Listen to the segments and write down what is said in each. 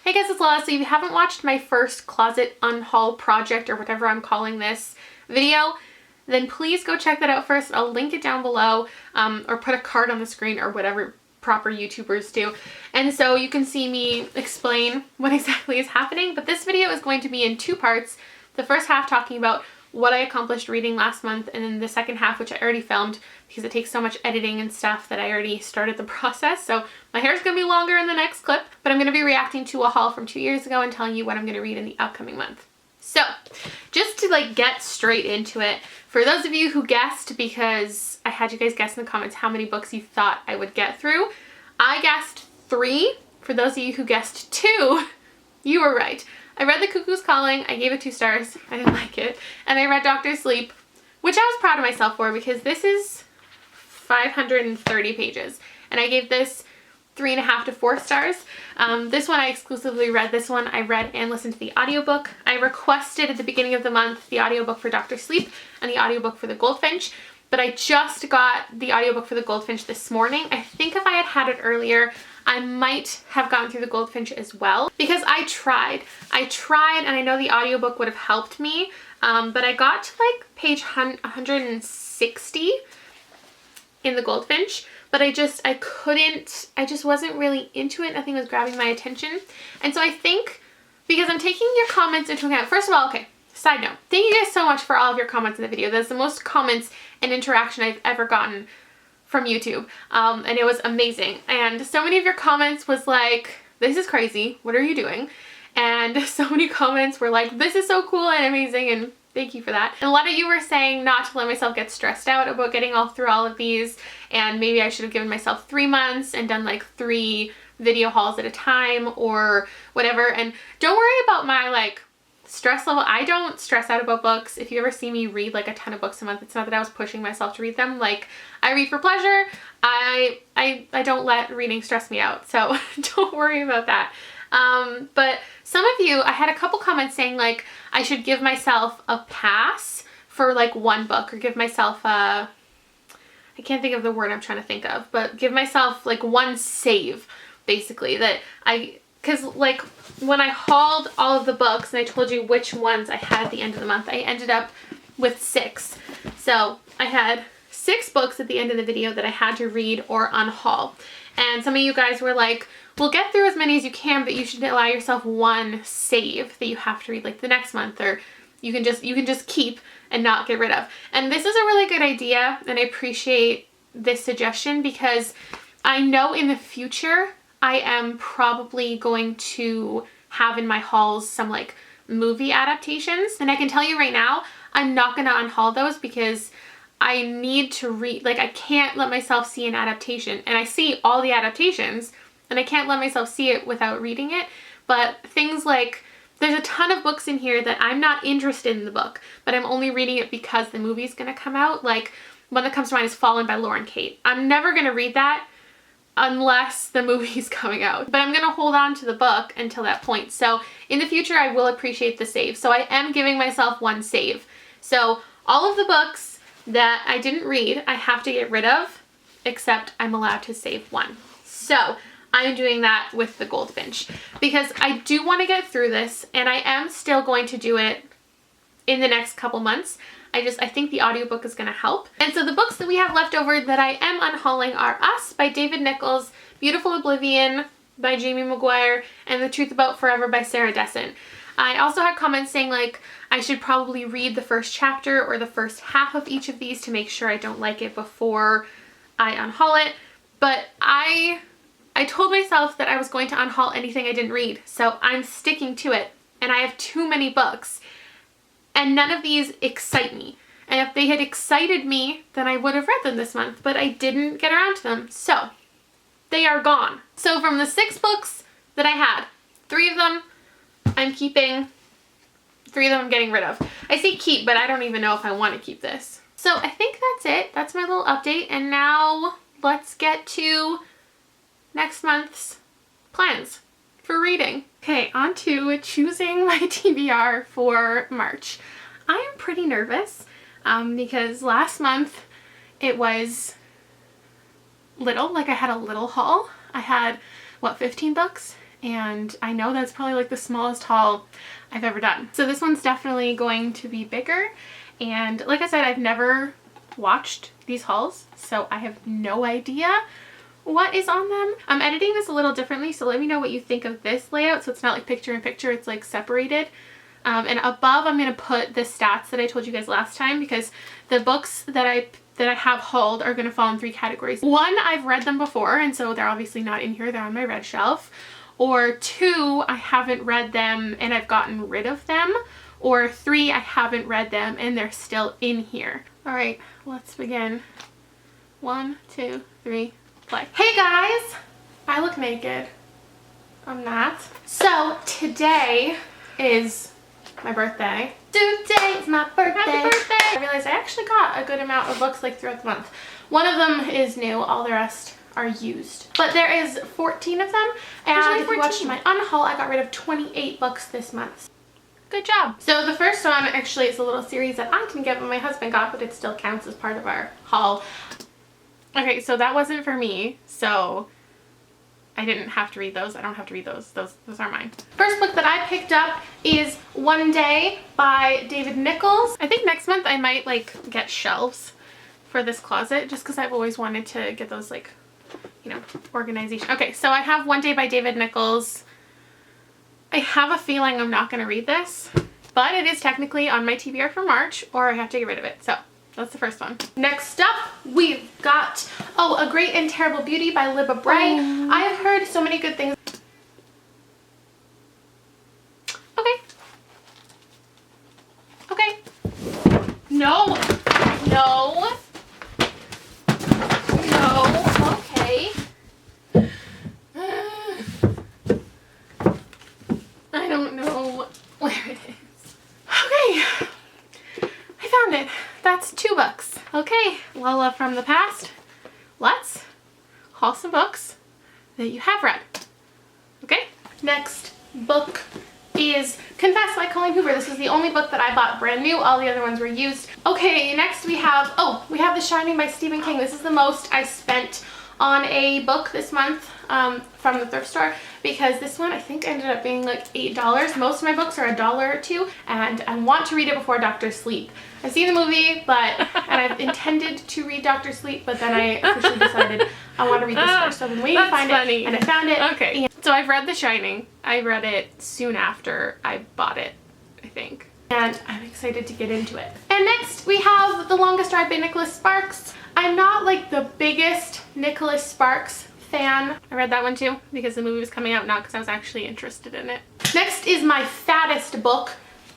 Hey guys, it's Lala. So if you haven't watched my first closet unhaul project or whatever I'm calling this video, then please go check that out first. I'll link it down below or put a card on the screen or whatever proper YouTubers do. And so you can see me explain what exactly is happening. But this video is going to be in two parts. The first half talking about what I accomplished reading last month, and then the second half, which I already filmed because it takes so much editing and stuff that I already started the process. So my hair is going to be longer in the next clip, but I'm going to be reacting to a haul from 2 years ago and telling you what I'm going to read in the upcoming month. So just to get straight into it, for those of you who guessed, because I had you guys guess in the comments how many books you thought I would get through, I guessed 3. For those of you who guessed 2, you were right. I read The Cuckoo's Calling, I gave it 2 stars, I didn't like it, and I read Dr. Sleep, which I was proud of myself for because this is 530 pages, and I gave this 3.5 to 4 stars. This one I exclusively read. This one I read and listened to the audiobook. I requested at the beginning of the month the audiobook for Dr. Sleep and the audiobook for The Goldfinch, but I just got the audiobook for The Goldfinch this morning. I think if I had had it earlier, I might have gone through The Goldfinch as well, because I tried and I know the audiobook would have helped me, but I got to page 160 in The Goldfinch, but I just wasn't really into it. Nothing was grabbing my attention. And so I think, because I'm taking your comments into account, first of all, okay, side note, thank you guys so much for all of your comments in the video. That's the most comments and interaction I've ever gotten from YouTube, and it was amazing. And so many of your comments was like, this is crazy, what are you doing? And so many comments were like, this is so cool and amazing, and thank you for that. And a lot of you were saying not to let myself get stressed out about getting through all of these, and maybe I should have given myself 3 months and done 3 video hauls at a time or whatever. And don't worry about my stress level. I don't stress out about books. If you ever see me read a ton of books a month, it's not that I was pushing myself to read them. I read for pleasure. I don't let reading stress me out, so don't worry about that. But some of you, I had a couple comments saying I should give myself a pass for 1 book, or give myself a, I can't think of the word I'm trying to think of, but give myself 1 save, basically, that because when I hauled all of the books and I told you which ones I had at the end of the month, I ended up with 6. So I had 6 books at the end of the video that I had to read or unhaul. And some of you guys were like, well, get through as many as you can, but you should allow yourself 1 save that you have to read the next month, or you can just keep and not get rid of. And this is a really good idea, and I appreciate this suggestion, because I know in the future I am probably going to have in my hauls some movie adaptations, and I can tell you right now, I'm not going to unhaul those because I need to read, I can't let myself see an adaptation, and I see all the adaptations and I can't let myself see it without reading it. But things there's a ton of books in here that I'm not interested in the book, but I'm only reading it because the movie's gonna come out. One that comes to mind is Fallen by Lauren Kate. I'm never gonna read that unless the movie's coming out, but I'm gonna hold on to the book until that point. So in the future I will appreciate the save. So I am giving myself 1 save. So all of the books that I didn't read I have to get rid of, except I'm allowed to save 1. So I'm doing that with The Goldfinch because I do want to get through this, and I am still going to do it in the next couple months. I think the audiobook is going to help. And so the books that we have left over that I am unhauling are Us by David Nichols, Beautiful Oblivion by Jamie Maguire, and The Truth About Forever by Sarah Dessen. I also had comments saying I should probably read the first chapter or the first half of each of these to make sure I don't like it before I unhaul it. But I told myself that I was going to unhaul anything I didn't read, so I'm sticking to it. And I have too many books, and none of these excite me. And if they had excited me, then I would have read them this month, but I didn't get around to them, so they are gone. So from the 6 books that I had, 3 of them I'm keeping, 3 of them I'm getting rid of. I say keep, but I don't even know if I want to keep this. So I think that's it. That's my little update, and now let's get to next month's plans for reading. Okay, on to choosing my TBR for March. I am pretty nervous because last month it was little, I had a little haul. I had, what, 15 books and I know that's probably like the smallest haul I've ever done. So this one's definitely going to be bigger, and like I said, I've never watched these hauls, so I have no idea what is on them. I'm editing this a little differently, so let me know what you think of this layout. So it's not like picture in picture, it's like separated. And above I'm going to put the stats that I told you guys last time, because the books that I have hauled are going to fall in 3 categories. 1, I've read them before, and so they're obviously not in here, they're on my read shelf. Or 2, I haven't read them and I've gotten rid of them. Or 3, I haven't read them and they're still in here. All right, let's begin. 1, 2, 3, play. Hey guys, I look naked. I'm not. So today is my birthday. Today is my birthday. Happy birthday! I realized I actually got a good amount of books like throughout the month. One of them is new, all the rest are used. But there is 14 of them, and if you watched my unhaul, I got rid of 28 books this month. Good job. So the first one actually is a little series that I didn't get but my husband got, but it still counts as part of our haul. Okay, so that wasn't for me, so I didn't have to read those. I don't have to read those. Those are mine. First book that I picked up is One Day by David Nichols. I think next month I might like get shelves for this closet, just because I've always wanted to get those, like, you know, organization. Okay, so I have One Day by David Nichols. I have a feeling I'm not going to read this, but it is technically on my TBR for March, or I have to get rid of it. So that's the first one. Next up, we've got, A Great and Terrible Beauty by Libba Bray. I have heard so many good things. Okay. Okay. No. No. No. Okay. I don't know where it is. Okay. I found it. That's 2 books. Okay, Lala from the past. Let's haul some books that you have read. Okay? Next book is Confess by Colleen Hoover. This is the only book that I bought brand new. All the other ones were used. Okay, next we have, The Shining by Stephen King. This is the most I spent on a book this month from the thrift store, because this one I think ended up being like $8. Most of my books are $1 or $2, and I want to read it before Dr. Sleep. I've seen the movie, and I've intended to read Dr. Sleep, but then I officially decided I want to read this first. So I've been waiting to find it, and I found it. Okay. So I've read The Shining. I read it soon after I bought it, I think. And I'm excited to get into it. And next we have The Longest Ride by Nicholas Sparks. I'm not like the biggest Nicholas Sparks fan. I read that one too because the movie was coming out, not because I was actually interested in it. Next is my fattest book.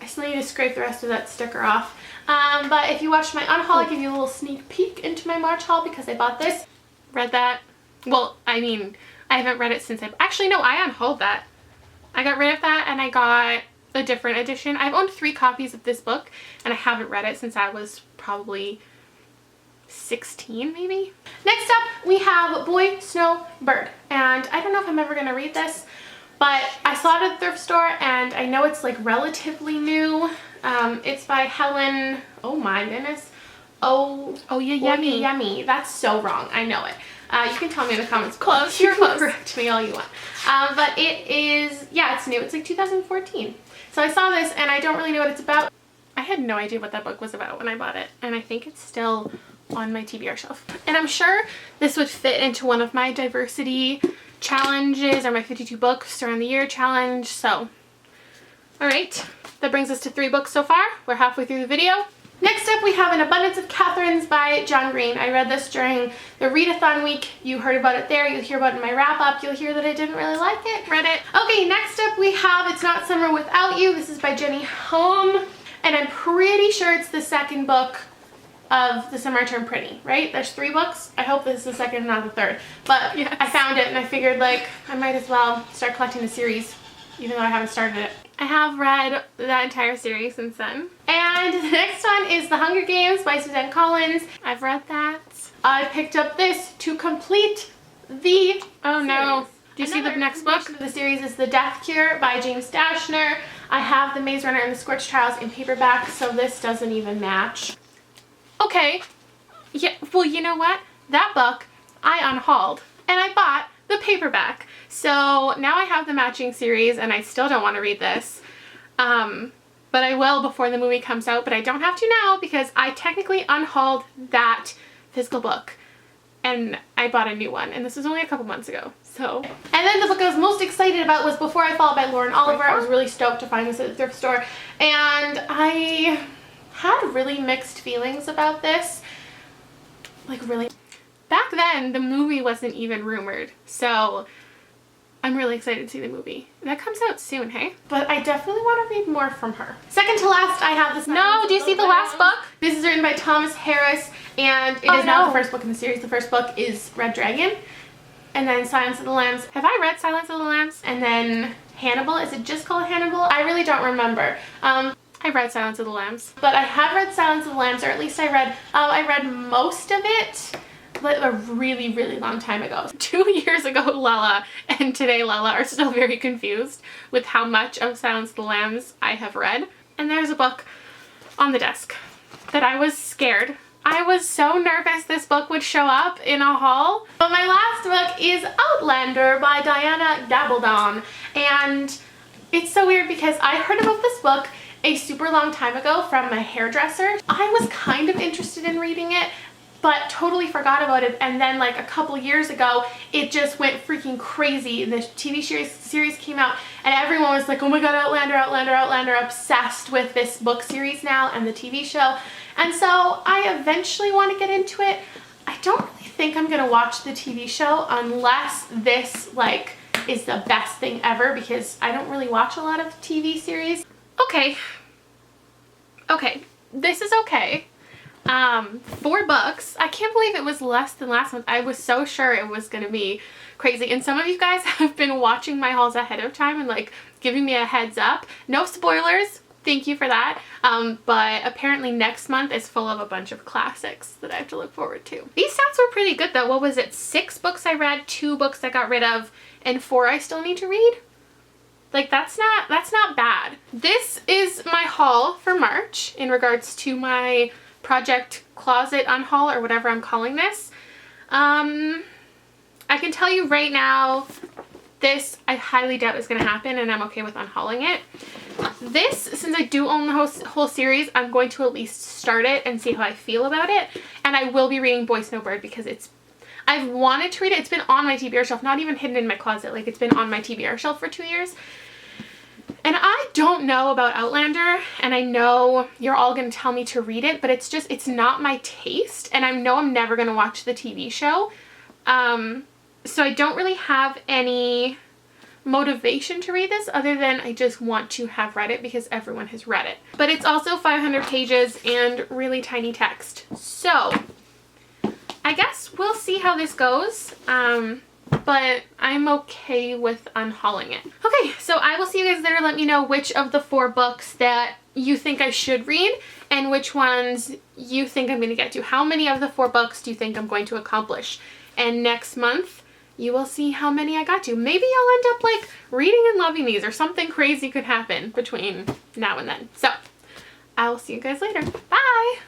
I still need to scrape the rest of that sticker off. But if you watched my unhaul, I give you a little sneak peek into my March haul because I bought this. Read that. Well, I mean, I haven't read it since actually no, I unhauled that. I got rid of that and I got a different edition. I've owned 3 copies of this book and I haven't read it since I was probably 16 maybe. Next up we have Boy, Snow, Bird, and I don't know if I'm ever gonna read this, but I saw it at the thrift store and I know it's like relatively new. It's by Helen, oh my goodness, Yummy. That's so wrong, I know it. You can tell me in the comments. Close, you're close. Correct me all you want. But it is, yeah, it's new. It's like 2014. So I saw this and I don't really know what it's about. I had no idea what that book was about when I bought it, and I think it's still on my TBR shelf. And I'm sure this would fit into one of my diversity challenges or my 52 books around the year challenge. So, all right, that brings us to 3 books so far. We're halfway through the video. Next up we have An Abundance of Catherines by John Green. I read this during the readathon week. You heard about it there. You'll hear about it in my wrap up. You'll hear that I didn't really like it. Read it. Okay, next up we have It's Not Summer Without You. This is by Jenny Home. And I'm pretty sure it's the second book of The Summer I Turned Pretty, right? There's 3 books. I hope this is the second and not the third. But yes. I found it and I figured like I might as well start collecting the series, even though I haven't started it. I have read that entire series since then. And the next one is The Hunger Games by Suzanne Collins. I've read that. I picked up this to complete the Oh no. Do you see the next book? The series is The Death Cure by James Dashner. I have The Maze Runner and the Scorched Trials in paperback, so this doesn't even match. Okay. Yeah, well, you know what? That book I unhauled and I bought the paperback. So now I have the matching series and I still don't want to read this. But I will before the movie comes out, but I don't have to now because I technically unhauled that physical book and I bought a new one, and this was only a couple months ago. So, and then the book I was most excited about was Before I Fall by Lauren Oliver. I was really stoked to find this at the thrift store, and I had really mixed feelings about this. Like, really. Back then, the movie wasn't even rumored, so I'm really excited to see the movie. That comes out soon, hey? But I definitely want to read more from her. Second to last, I have this. No, do you see the last book? This is written by Thomas Harris, and it is not the first book in the series. The first book is Red Dragon, and then Silence of the Lambs. Have I read Silence of the Lambs? And then Hannibal. Is it just called Hannibal? I really don't remember. I read Silence of the Lambs, but I have read Silence of the Lambs, or at least I read most of it. But a really, really long time ago. 2 years ago, Lala and today Lala are still very confused with how much of Silence of the Lambs I have read. And there's a book on the desk that I was scared. I was so nervous this book would show up in a haul. But my last book is Outlander by Diana Gabaldon. And it's so weird because I heard about this book a super long time ago from a hairdresser. I was kind of interested in reading it, but totally forgot about it, and then like a couple years ago it just went freaking crazy. The TV series came out and everyone was like, oh my god, Outlander, Outlander, Outlander, obsessed with this book series now and the TV show. And so I eventually want to get into it. I don't really think I'm gonna watch the TV show unless this like is the best thing ever, because I don't really watch a lot of TV series. Okay, this is okay. 4 books. I can't believe it was less than last month. I was so sure it was gonna be crazy, and some of you guys have been watching my hauls ahead of time and like giving me a heads up. No spoilers, thank you for that. But apparently next month is full of a bunch of classics that I have to look forward to. These stats were pretty good though. What was it? 6 books I read, 2 books I got rid of, and 4 I still need to read. Like, that's not bad. This is my haul for March in regards to my project closet unhaul, or whatever I'm calling this. I can tell you right now, this I highly doubt is going to happen, and I'm okay with unhauling it. This, since I do own the whole series, I'm going to at least start it and see how I feel about it. And I will be reading Boy Snowbird because I've wanted to read it. It's been on my TBR shelf, not even hidden in my closet. Like, it's been on my TBR shelf for 2 years. And I don't know about Outlander, and I know you're all going to tell me to read it, but it's not my taste, and I know I'm never going to watch the TV show. So I don't really have any motivation to read this other than I just want to have read it because everyone has read it. But it's also 500 pages and really tiny text. So I guess we'll see how this goes. But I'm okay with unhauling it. Okay, so I will see you guys there. Let me know which of the 4 books that you think I should read and which ones you think I'm going to get to. How many of the 4 books do you think I'm going to accomplish? And next month, you will see how many I got to. Maybe I'll end up like reading and loving these, or something crazy could happen between now and then. So I will see you guys later. Bye!